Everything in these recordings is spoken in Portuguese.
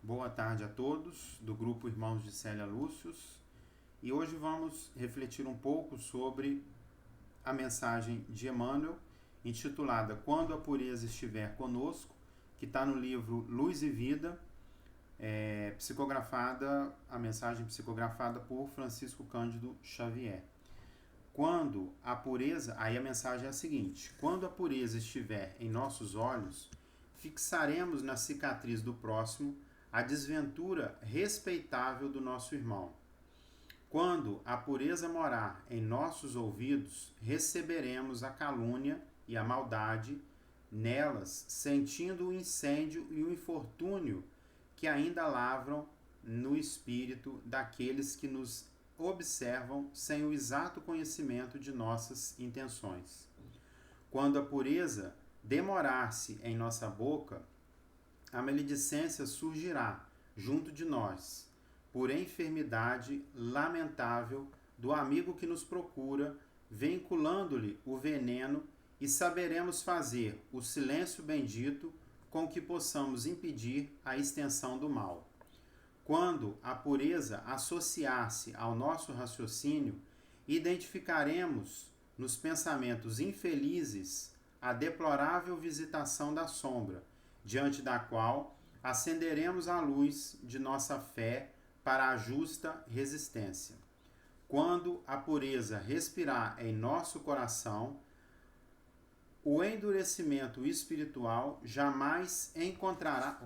Boa tarde a todos do grupo Irmãos de Célia Lúcius, e hoje vamos refletir um pouco sobre a mensagem de Emmanuel intitulada Quando a Pureza Estiver Conosco, que está no livro Luz e Vida, a mensagem psicografada por Francisco Cândido Xavier. Quando a pureza, aí a mensagem é a seguinte: quando a pureza estiver em nossos olhos, fixaremos na cicatriz do próximo a desventura respeitável do nosso irmão. Quando a pureza morar em nossos ouvidos, receberemos a calúnia e a maldade nelas, sentindo o incêndio e o infortúnio que ainda lavram no espírito daqueles que nos observam sem o exato conhecimento de nossas intenções. Quando a pureza demorar-se em nossa boca, a maledicência surgirá junto de nós, por enfermidade lamentável do amigo que nos procura, vinculando-lhe o veneno, e saberemos fazer o silêncio bendito com que possamos impedir a extensão do mal. Quando a pureza associar-se ao nosso raciocínio, identificaremos nos pensamentos infelizes a deplorável visitação da sombra, diante da qual acenderemos a luz de nossa fé para a justa resistência. Quando a pureza respirar em nosso coração, o endurecimento espiritual jamais encontrará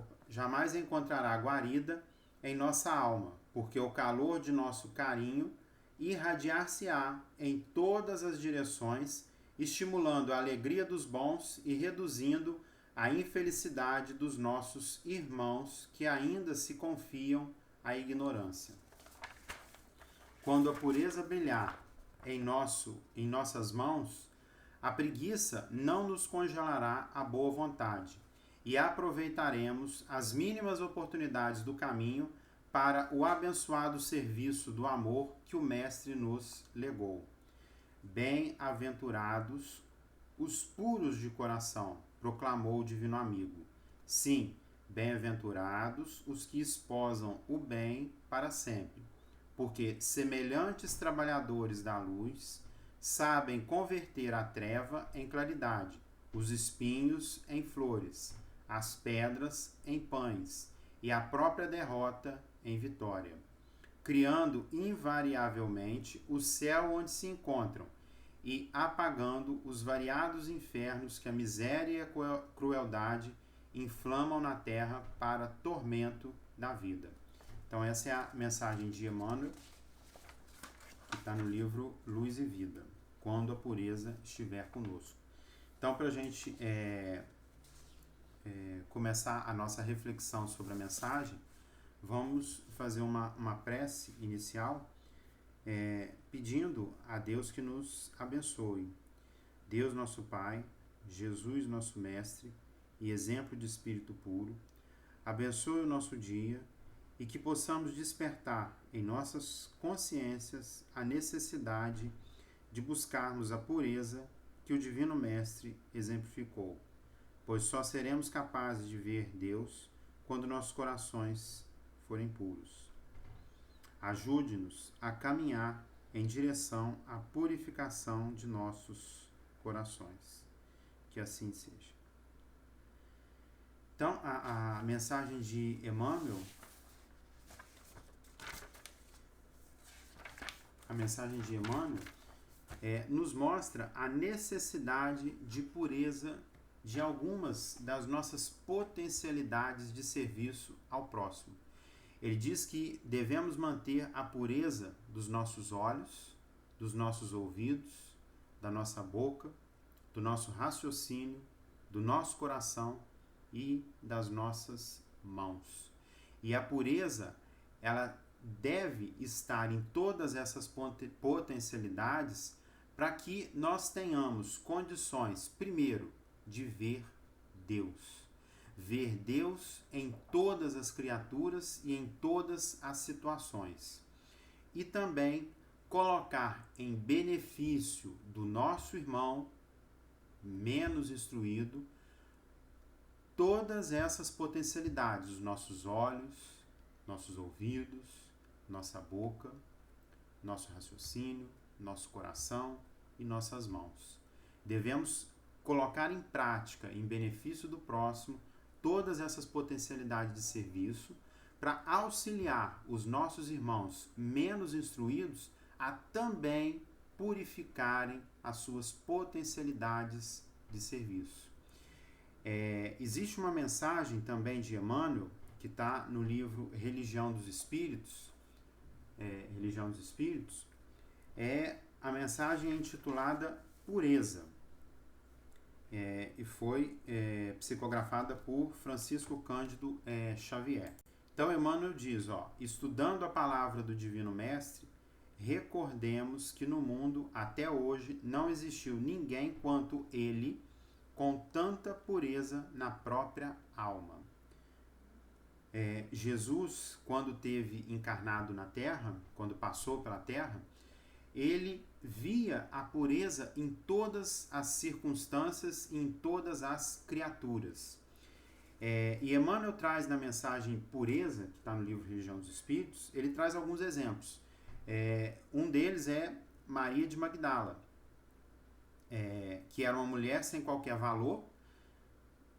guarida em nossa alma, porque o calor de nosso carinho irradiar-se-á em todas as direções, estimulando a alegria dos bons e reduzindo a infelicidade dos nossos irmãos que ainda se confiam à ignorância. Quando a pureza brilhar em nossas mãos, a preguiça não nos congelará a boa vontade e aproveitaremos as mínimas oportunidades do caminho para o abençoado serviço do amor que o Mestre nos legou. Bem-aventurados os puros de coração, proclamou o Divino Amigo. Sim, bem-aventurados os que esposam o bem para sempre, porque semelhantes trabalhadores da luz sabem converter a treva em claridade, os espinhos em flores, as pedras em pães e a própria derrota em vitória, criando invariavelmente o céu onde se encontram e apagando os variados infernos que a miséria e a crueldade inflamam na terra para tormento da vida. Então essa é a mensagem de Emmanuel, que está no livro Luz e Vida, quando a pureza estiver conosco. Então, para a gente começar a nossa reflexão sobre a mensagem, vamos fazer uma prece inicial, pedindo a Deus que nos abençoe. Deus nosso Pai, Jesus nosso Mestre e exemplo de espírito puro, abençoe o nosso dia e que possamos despertar em nossas consciências a necessidade de buscarmos a pureza que o Divino Mestre exemplificou, pois só seremos capazes de ver Deus quando nossos corações forem puros. Ajude-nos a caminhar em direção à purificação de nossos corações. Que assim seja. Então, a mensagem de Emmanuel, nos mostra a necessidade de pureza de algumas das nossas potencialidades de serviço ao próximo. Ele diz que devemos manter a pureza dos nossos olhos, dos nossos ouvidos, da nossa boca, do nosso raciocínio, do nosso coração e das nossas mãos. E a pureza, ela deve estar em todas essas potencialidades para que nós tenhamos condições, primeiro, de ver Deus. Ver Deus em todas as criaturas e em todas as situações. E também colocar em benefício do nosso irmão menos instruído todas essas potencialidades, os nossos olhos, nossos ouvidos, nossa boca, nosso raciocínio, nosso coração e nossas mãos. Devemos colocar em prática, em benefício do próximo, todas essas potencialidades de serviço para auxiliar os nossos irmãos menos instruídos a também purificarem as suas potencialidades de serviço. Existe uma mensagem também de Emmanuel, que está no livro Religião dos Espíritos. Religião dos Espíritos, a mensagem intitulada Pureza, e foi psicografada por Francisco Cândido Xavier. Então Emmanuel diz, estudando a palavra do Divino Mestre, recordemos que no mundo até hoje não existiu ninguém quanto ele, com tanta pureza na própria alma. Jesus, quando teve encarnado na Terra, quando passou pela Terra, ele via a pureza em todas as circunstâncias e em todas as criaturas. E Emmanuel traz na mensagem Pureza, que está no livro Religião dos Espíritos, ele traz alguns exemplos. Um deles é Maria de Magdala, que era uma mulher sem qualquer valor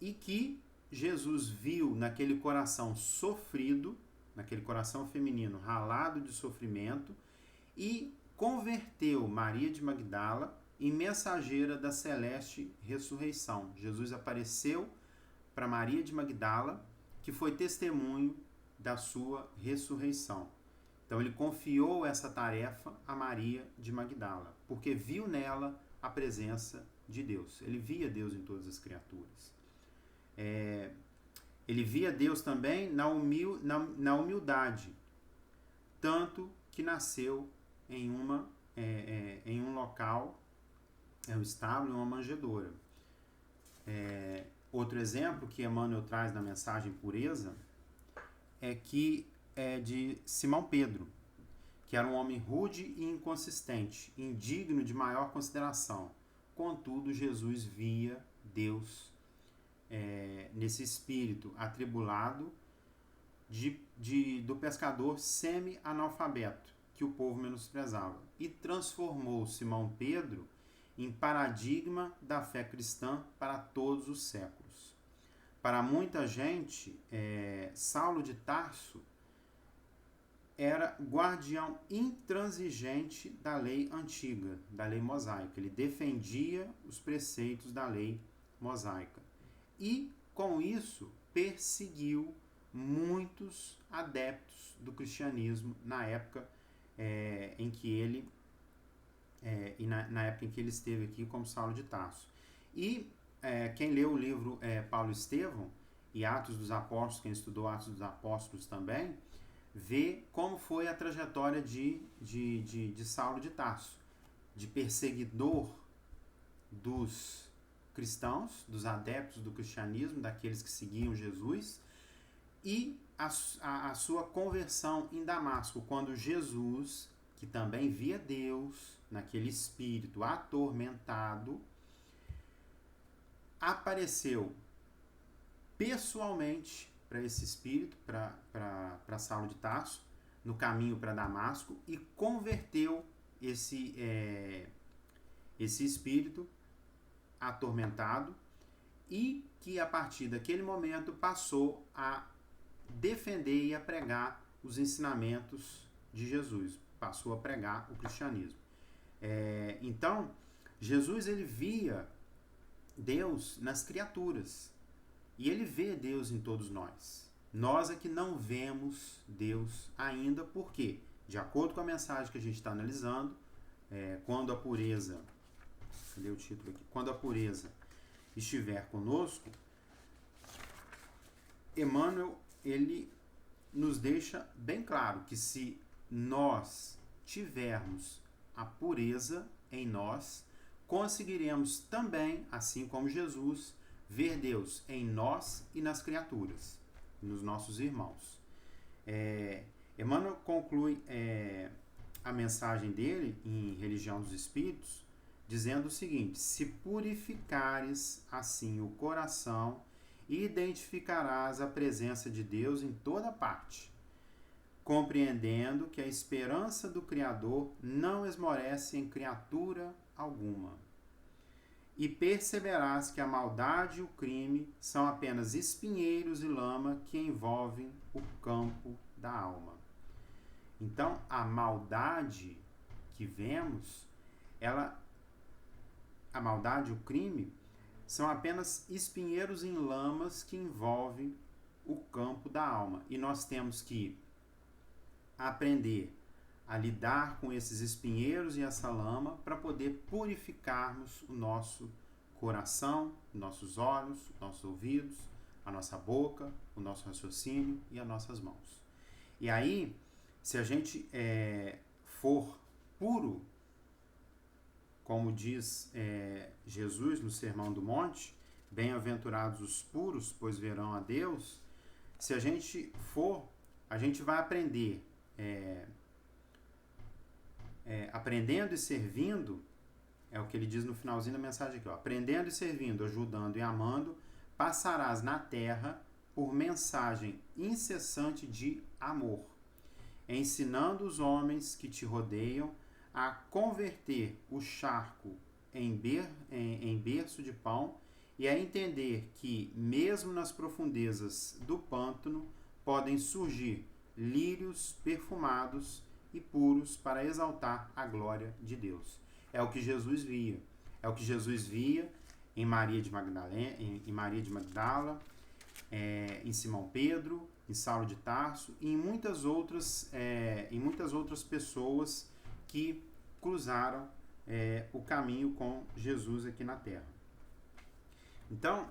e que Jesus viu naquele coração sofrido, naquele coração feminino ralado de sofrimento, e converteu Maria de Magdala em mensageira da celeste ressurreição. Jesus apareceu para Maria de Magdala, que foi testemunho da sua ressurreição. Então ele confiou essa tarefa a Maria de Magdala, porque viu nela a presença de Deus. Ele via Deus em todas as criaturas. Ele via Deus também na humildade, tanto que nasceu em um local, um estábulo, uma manjedoura. Outro exemplo que Emmanuel traz na mensagem Pureza é de Simão Pedro, que era um homem rude e inconsistente, indigno de maior consideração. Contudo, Jesus via Deus nesse espírito atribulado do pescador semi-analfabeto, que o povo menosprezava, e transformou Simão Pedro em paradigma da fé cristã para todos os séculos. Para muita gente, Saulo de Tarso era guardião intransigente da lei antiga, da lei mosaica. Ele defendia os preceitos da lei mosaica. E, com isso, perseguiu muitos adeptos do cristianismo na época em que ele esteve aqui como Saulo de Tarso. E quem leu o livro Paulo Estevão e Atos dos Apóstolos, quem estudou Atos dos Apóstolos também, vê como foi a trajetória de Saulo de Tarso, de perseguidor dos cristãos, dos adeptos do cristianismo, daqueles que seguiam Jesus, e a sua conversão em Damasco, quando Jesus, que também via Deus naquele espírito atormentado, apareceu pessoalmente para esse espírito, para Saulo de Tarso, no caminho para Damasco, e converteu esse espírito atormentado, e que a partir daquele momento passou a defender e a pregar os ensinamentos de Jesus, passou a pregar o cristianismo. Então, Jesus ele via Deus nas criaturas, e ele vê Deus em todos nós. Nós é que não vemos Deus ainda, porque, de acordo com a mensagem que a gente está analisando, quando a pureza, cadê o título aqui? Quando a pureza estiver conosco, Emmanuel, ele nos deixa bem claro que se nós tivermos a pureza em nós, conseguiremos também, assim como Jesus, ver Deus em nós e nas criaturas, nos nossos irmãos. Emmanuel conclui a mensagem dele em Religião dos Espíritos, dizendo o seguinte: se purificares assim o coração e identificarás a presença de Deus em toda parte, compreendendo que a esperança do Criador não esmorece em criatura alguma. E perceberás que a maldade e o crime são apenas espinheiros e lama que envolvem o campo da alma. Então, a maldade que vemos, a maldade e o crime são apenas espinheiros em lamas que envolvem o campo da alma. E nós temos que aprender a lidar com esses espinheiros e essa lama para poder purificarmos o nosso coração, nossos olhos, nossos ouvidos, a nossa boca, o nosso raciocínio e as nossas mãos. E aí, se a gente for puro, como diz Jesus no Sermão do Monte, bem-aventurados os puros, pois verão a Deus. Se a gente for, a gente vai aprender, aprendendo e servindo, é o que ele diz no finalzinho da mensagem aqui, ó, aprendendo e servindo, ajudando e amando, passarás na terra por mensagem incessante de amor, ensinando os homens que te rodeiam a converter o charco em berço de pão e a entender que, mesmo nas profundezas do pântano, podem surgir lírios perfumados e puros para exaltar a glória de Deus. É o que Jesus via. É o que Jesus via em Maria de Magdala, em Simão Pedro, em Saulo de Tarso e em muitas outras pessoas que cruzaram o caminho com Jesus aqui na Terra. Então,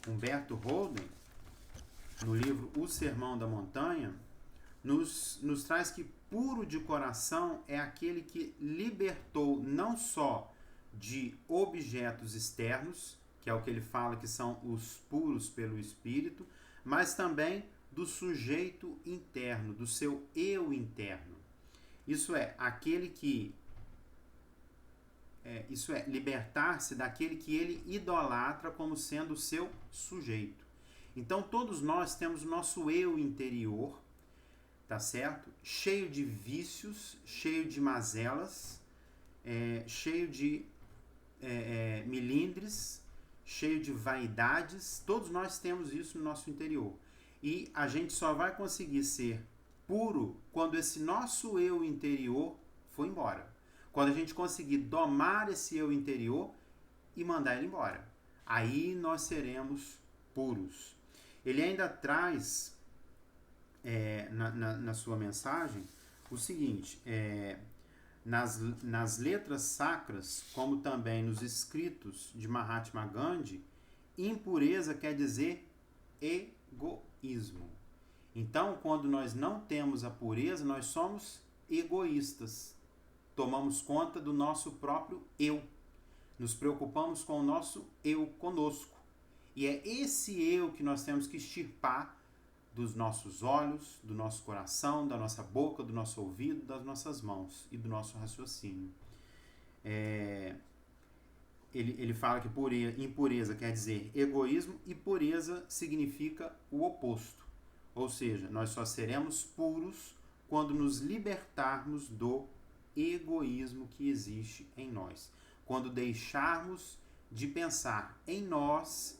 Humberto Holden, no livro O Sermão da Montanha, nos traz que puro de coração é aquele que libertou não só de objetos externos, que é o que ele fala que são os puros pelo Espírito, mas também do sujeito interno, do seu eu interno. Isso é, libertar-se daquele que ele idolatra como sendo o seu sujeito. Então todos nós temos o nosso eu interior, tá certo? Cheio de vícios, cheio de mazelas, cheio de melindres, cheio de vaidades. Todos nós temos isso no nosso interior. E a gente só vai conseguir ser puro quando esse nosso eu interior for embora. Quando a gente conseguir domar esse eu interior e mandar ele embora. Aí nós seremos puros. Ele ainda traz na sua mensagem o seguinte, nas letras sacras, como também nos escritos de Mahatma Gandhi, impureza quer dizer egoísmo. Então, quando nós não temos a pureza, nós somos egoístas. Tomamos conta do nosso próprio eu. Nos preocupamos com o nosso eu conosco. E é esse eu que nós temos que extirpar dos nossos olhos, do nosso coração, da nossa boca, do nosso ouvido, das nossas mãos e do nosso raciocínio. Ele fala que impureza quer dizer egoísmo e pureza significa o oposto. Ou seja, nós só seremos puros quando nos libertarmos do egoísmo que existe em nós. Quando deixarmos de pensar em nós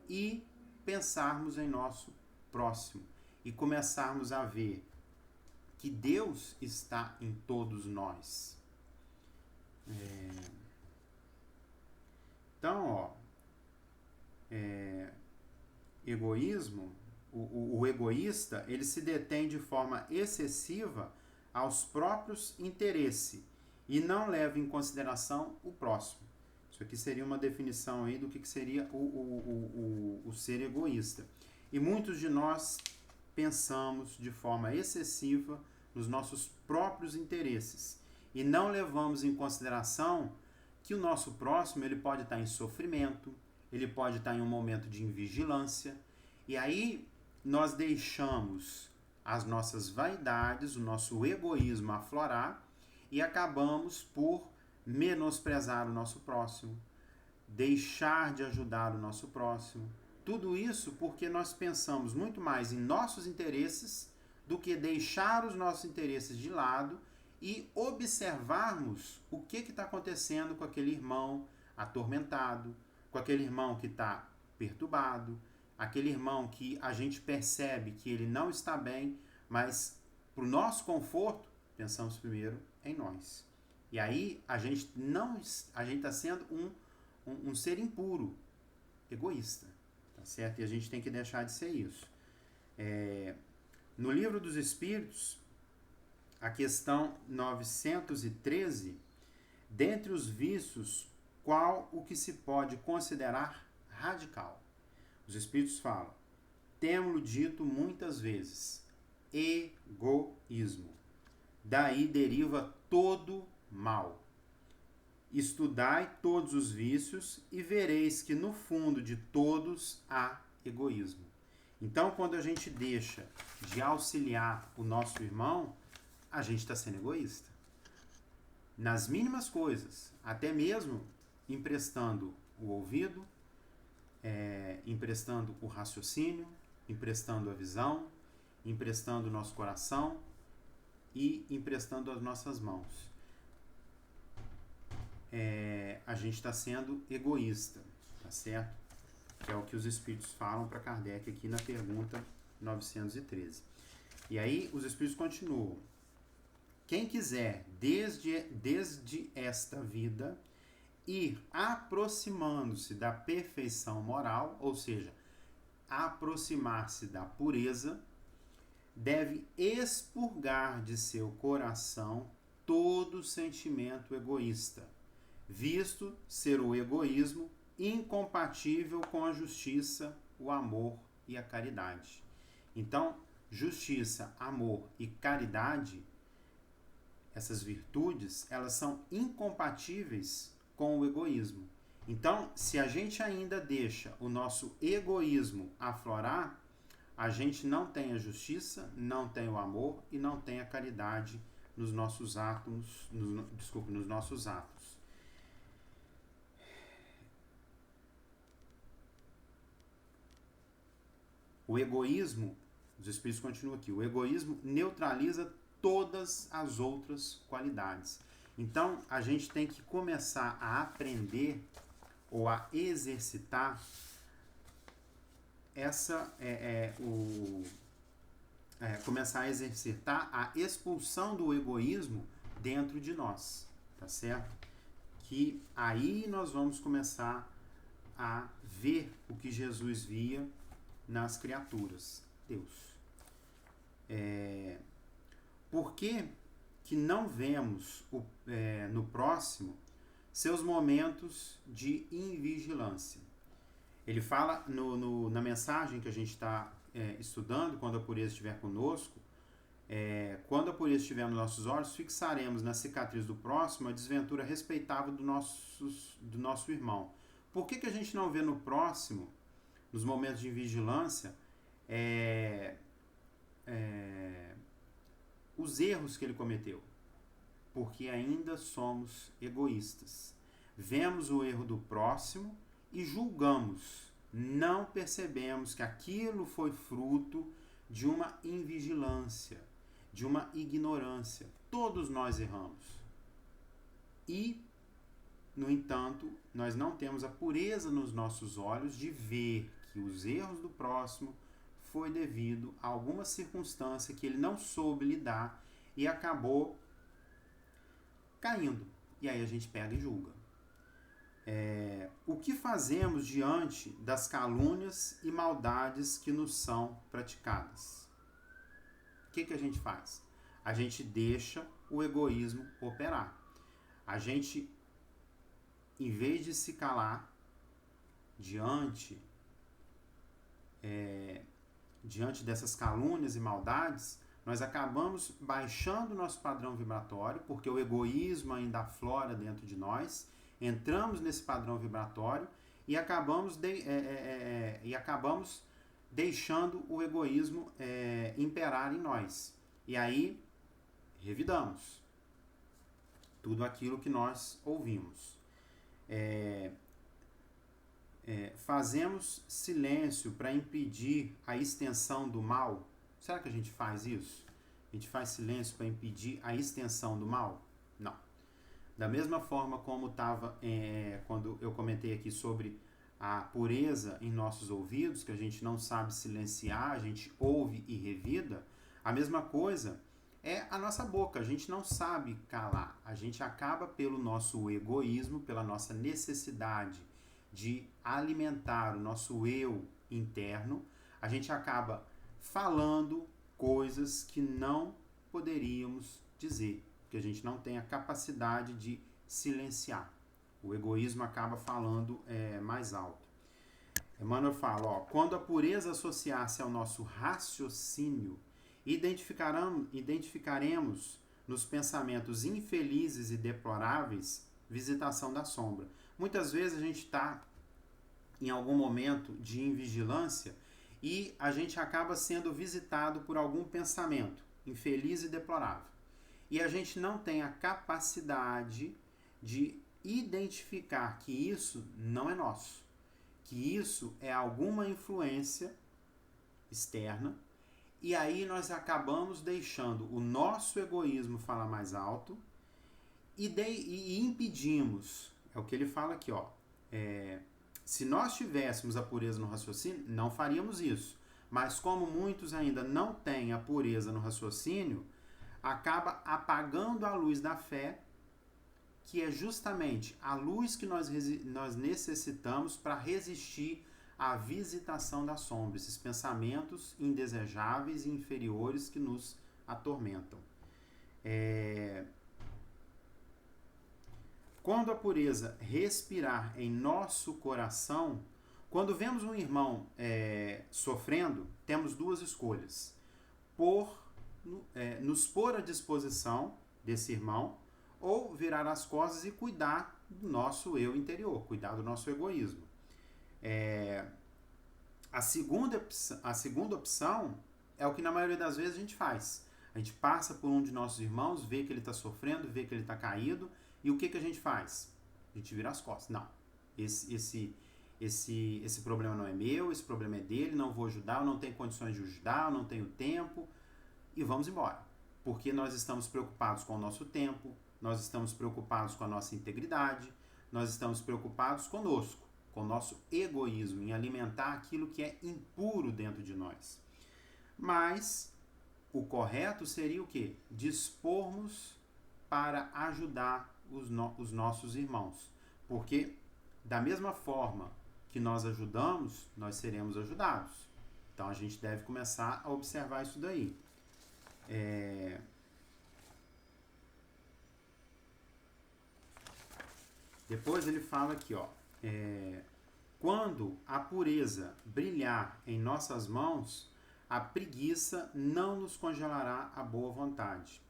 e pensarmos em nosso próximo. E começarmos a ver que Deus está em todos nós. Então, egoísmo, o egoísta, ele se detém de forma excessiva aos próprios interesses e não leva em consideração o próximo. Isso aqui seria uma definição aí do que seria o ser egoísta. E muitos de nós pensamos de forma excessiva nos nossos próprios interesses e não levamos em consideração que o nosso próximo ele pode estar em sofrimento, ele pode estar em um momento de invigilância, e aí nós deixamos as nossas vaidades, o nosso egoísmo aflorar e acabamos por menosprezar o nosso próximo, deixar de ajudar o nosso próximo. Tudo isso porque nós pensamos muito mais em nossos interesses do que deixar os nossos interesses de lado e observarmos o que está acontecendo com aquele irmão atormentado, com aquele irmão que está perturbado, aquele irmão que a gente percebe que ele não está bem, mas para o nosso conforto, pensamos primeiro em nós. E aí a gente está sendo um ser impuro, egoísta, tá certo? E a gente tem que deixar de ser isso. No Livro dos Espíritos, a questão 913, dentre os vícios, qual o que se pode considerar radical? Os Espíritos falam, temos-lo dito muitas vezes, egoísmo. Daí deriva todo mal. Estudai todos os vícios e vereis que no fundo de todos há egoísmo. Então, quando a gente deixa de auxiliar o nosso irmão, a gente está sendo egoísta. Nas mínimas coisas, até mesmo emprestando o ouvido, emprestando o raciocínio, emprestando a visão, emprestando o nosso coração e emprestando as nossas mãos. A gente está sendo egoísta, tá certo? Que é o que os Espíritos falam para Kardec aqui na pergunta 913. E aí os Espíritos continuam. Quem quiser, desde esta vida, ir aproximando-se da perfeição moral, ou seja, aproximar-se da pureza, deve expurgar de seu coração todo sentimento egoísta, visto ser o egoísmo incompatível com a justiça, o amor e a caridade. Então, justiça, amor e caridade, essas virtudes, elas são incompatíveis com o egoísmo. Então, se a gente ainda deixa o nosso egoísmo aflorar, a gente não tem a justiça, não tem o amor e não tem a caridade nos nossos atos, nos nossos atos. O egoísmo, os Espíritos continuam aqui, o egoísmo neutraliza todas as outras qualidades. Então, a gente tem que começar a aprender ou a exercitar começar a exercitar a expulsão do egoísmo dentro de nós, tá certo? Que aí nós vamos começar a ver o que Jesus via nas criaturas, Deus. Por que não vemos no próximo seus momentos de invigilância? Ele fala na mensagem que a gente está estudando, quando a pureza estiver conosco, quando a pureza estiver nos nossos olhos, fixaremos na cicatriz do próximo a desventura respeitável do nosso irmão. Por que a gente não vê no próximo, nos momentos de vigilância, os erros que ele cometeu? Porque ainda somos egoístas. Vemos o erro do próximo e julgamos. Não percebemos que aquilo foi fruto de uma invigilância, de uma ignorância. Todos nós erramos. E, no entanto, nós não temos a pureza nos nossos olhos de ver que os erros do próximo foi devido a alguma circunstância que ele não soube lidar e acabou caindo. E aí a gente pega e julga. O que fazemos diante das calúnias e maldades que nos são praticadas? O que a gente faz? A gente deixa o egoísmo operar. A gente, em vez de se calar diante dessas calúnias e maldades, nós acabamos baixando o nosso padrão vibratório, porque o egoísmo ainda aflora dentro de nós, entramos nesse padrão vibratório e acabamos deixando o egoísmo imperar em nós. E aí, revidamos tudo aquilo que nós ouvimos. fazemos silêncio para impedir a extensão do mal? Será que a gente faz isso? A gente faz silêncio para impedir a extensão do mal? Não. Da mesma forma como estava quando eu comentei aqui sobre a pureza em nossos ouvidos, que a gente não sabe silenciar, a gente ouve e revida, a mesma coisa é a nossa boca, a gente não sabe calar. A gente acaba, pelo nosso egoísmo, pela nossa necessidade de alimentar o nosso eu interno, a gente acaba falando coisas que não poderíamos dizer, porque a gente não tem a capacidade de silenciar. O egoísmo acaba falando mais alto. Emmanuel fala, quando a pureza associar-se ao nosso raciocínio, identificaremos nos pensamentos infelizes e deploráveis visitação da sombra. Muitas vezes a gente está em algum momento de invigilância e a gente acaba sendo visitado por algum pensamento infeliz e deplorável. E a gente não tem a capacidade de identificar que isso não é nosso, que isso é alguma influência externa, e aí nós acabamos deixando o nosso egoísmo falar mais alto e impedimos, é o que ele fala aqui, se nós tivéssemos a pureza no raciocínio, não faríamos isso, mas como muitos ainda não têm a pureza no raciocínio, acaba apagando a luz da fé, que é justamente a luz que nós necessitamos para resistir à visitação da sombra, esses pensamentos indesejáveis e inferiores que nos atormentam. Quando a pureza respirar em nosso coração, quando vemos um irmão sofrendo, temos duas escolhas. Nos pôr à disposição desse irmão, ou virar as costas e cuidar do nosso eu interior, cuidar do nosso egoísmo. A segunda opção é o que na maioria das vezes a gente faz. A gente passa por um de nossos irmãos, vê que ele está sofrendo, vê que ele está caído, e o que a gente faz? A gente vira as costas. Não, esse problema não é meu, esse problema é dele, não vou ajudar, eu não tenho condições de ajudar, eu não tenho tempo, e vamos embora. Porque nós estamos preocupados com o nosso tempo, nós estamos preocupados com a nossa integridade, nós estamos preocupados conosco, com o nosso egoísmo, em alimentar aquilo que é impuro dentro de nós. Mas o correto seria o quê? Dispormos para ajudar os nossos irmãos. Porque da mesma forma que nós ajudamos, nós seremos ajudados. Então a gente deve começar a observar isso daí. Depois ele fala aqui, quando a pureza brilhar em nossas mãos, a preguiça não nos congelará a boa vontade.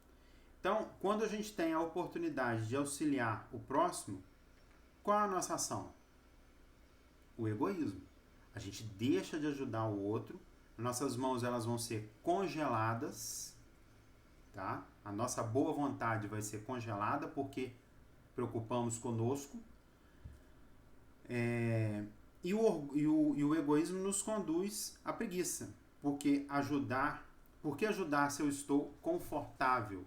Então, quando a gente tem a oportunidade de auxiliar o próximo, qual é a nossa ação? O egoísmo. A gente deixa de ajudar o outro, nossas mãos elas vão ser congeladas, tá? A nossa boa vontade vai ser congelada porque preocupamos conosco, e o egoísmo nos conduz à preguiça, porque ajudar se eu estou confortável,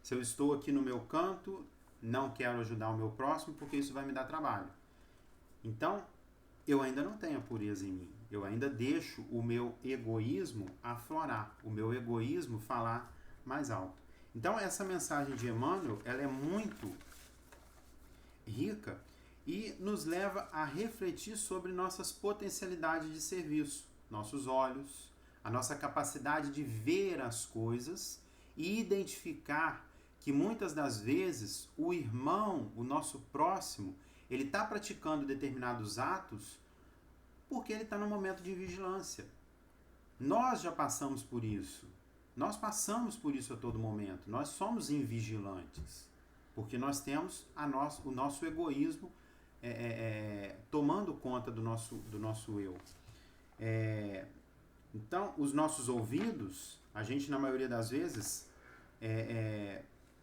se eu estou aqui no meu canto, não quero ajudar o meu próximo porque isso vai me dar trabalho. Então, eu ainda não tenho a pureza em mim, eu ainda deixo o meu egoísmo aflorar, o meu egoísmo falar mais alto. Então, essa mensagem de Emmanuel, ela é muito rica e nos leva a refletir sobre nossas potencialidades de serviço, nossos olhos, a nossa capacidade de ver as coisas e identificar que muitas das vezes o irmão, o nosso próximo, ele está praticando determinados atos porque ele está num momento de vigilância. Nós já passamos por isso. Nós passamos por isso a todo momento. Nós somos invigilantes. Porque nós temos o nosso egoísmo tomando conta do nosso eu. Então, os nossos ouvidos, a gente na maioria das vezes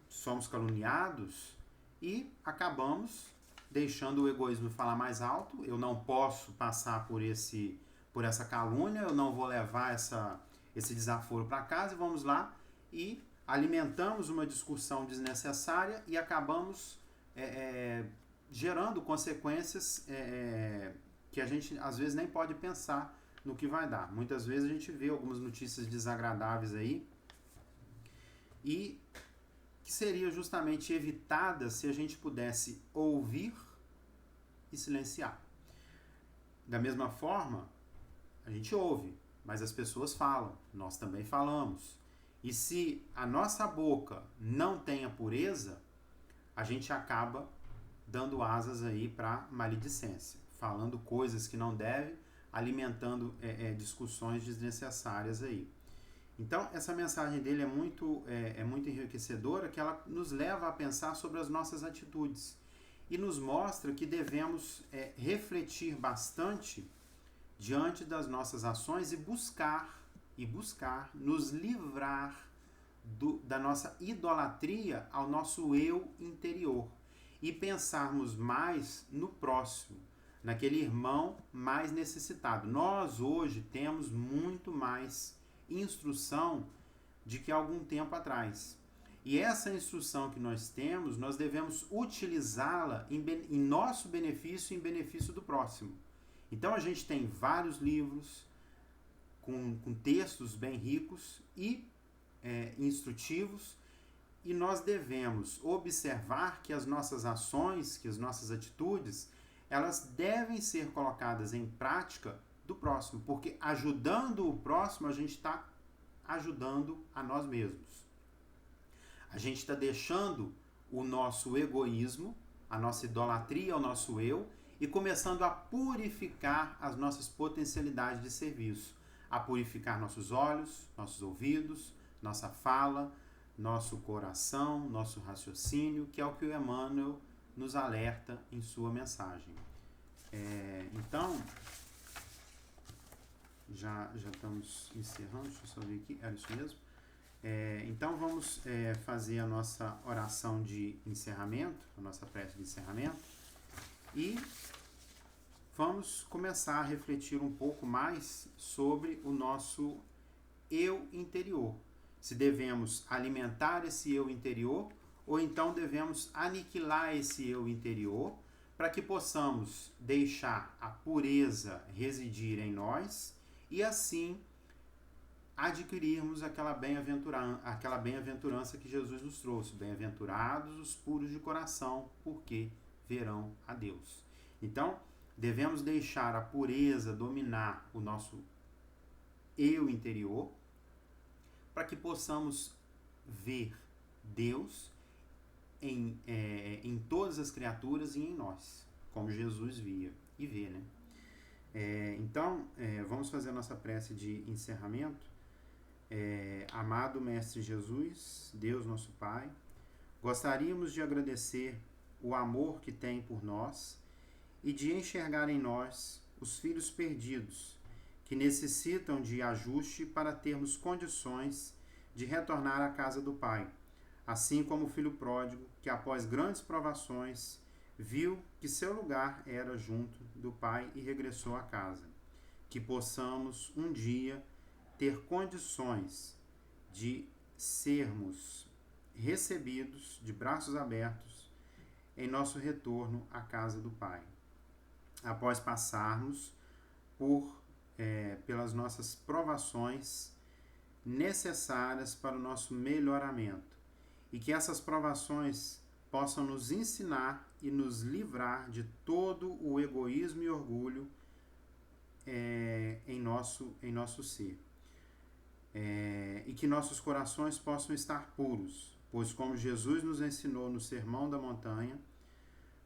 somos caluniados e acabamos deixando o egoísmo falar mais alto. Eu não posso passar por essa calúnia, eu não vou levar esse desaforo para casa, e vamos lá e alimentamos uma discussão desnecessária e acabamos gerando consequências que a gente às vezes nem pode pensar no que vai dar. Muitas vezes a gente vê algumas notícias desagradáveis aí e que seria justamente evitada se a gente pudesse ouvir e silenciar. Da mesma forma, a gente ouve, mas as pessoas falam, nós também falamos. E se a nossa boca não tem a pureza, a gente acaba dando asas aí para maledicência, falando coisas que não deve, alimentando discussões desnecessárias aí. Então, essa mensagem dele é muito enriquecedora, que ela nos leva a pensar sobre as nossas atitudes e nos mostra que devemos refletir bastante diante das nossas ações e buscar nos livrar da nossa idolatria ao nosso eu interior e pensarmos mais no próximo, naquele irmão mais necessitado. Nós hoje temos muito mais instrução de que há algum tempo atrás. E essa instrução que nós temos, nós devemos utilizá-la em nosso benefício e em benefício do próximo. Então a gente tem vários livros com textos bem ricos e instrutivos, e nós devemos observar que as nossas ações, que as nossas atitudes, elas devem ser colocadas em prática do próximo, porque ajudando o próximo, a gente está ajudando a nós mesmos. A gente está deixando o nosso egoísmo, a nossa idolatria, o nosso eu, e começando a purificar as nossas potencialidades de serviço, a purificar nossos olhos, nossos ouvidos, nossa fala, nosso coração, nosso raciocínio, que é o que o Emmanuel nos alerta em sua mensagem. Então, já estamos encerrando, deixa eu só ver aqui, era isso mesmo? Então vamos fazer a nossa oração de encerramento, a nossa prece de encerramento, e vamos começar a refletir um pouco mais sobre o nosso eu interior. Se devemos alimentar esse eu interior ou então devemos aniquilar esse eu interior para que possamos deixar a pureza residir em nós e assim adquirirmos aquela bem-aventurança que Jesus nos trouxe. Bem-aventurados os puros de coração, porque verão a Deus. Então, devemos deixar a pureza dominar o nosso eu interior para que possamos ver Deus em todas as criaturas e em nós, como Jesus via e vê, né? Então, vamos fazer a nossa prece de encerramento. Amado Mestre Jesus, Deus nosso Pai, gostaríamos de agradecer o amor que tem por nós e de enxergar em nós os filhos perdidos que necessitam de ajuste para termos condições de retornar à casa do Pai, assim como o filho pródigo que, após grandes provações, viu que seu lugar era junto do Pai e regressou à casa. Que possamos um dia ter condições de sermos recebidos de braços abertos em nosso retorno à casa do Pai, após passarmos pelas nossas provações necessárias para o nosso melhoramento, e que essas provações possam nos ensinar e nos livrar de todo o egoísmo e orgulho em nosso ser. E que nossos corações possam estar puros, pois como Jesus nos ensinou no Sermão da Montanha,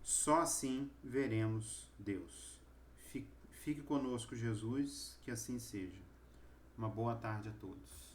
só assim veremos Deus. Fique conosco, Jesus, que assim seja. Uma boa tarde a todos.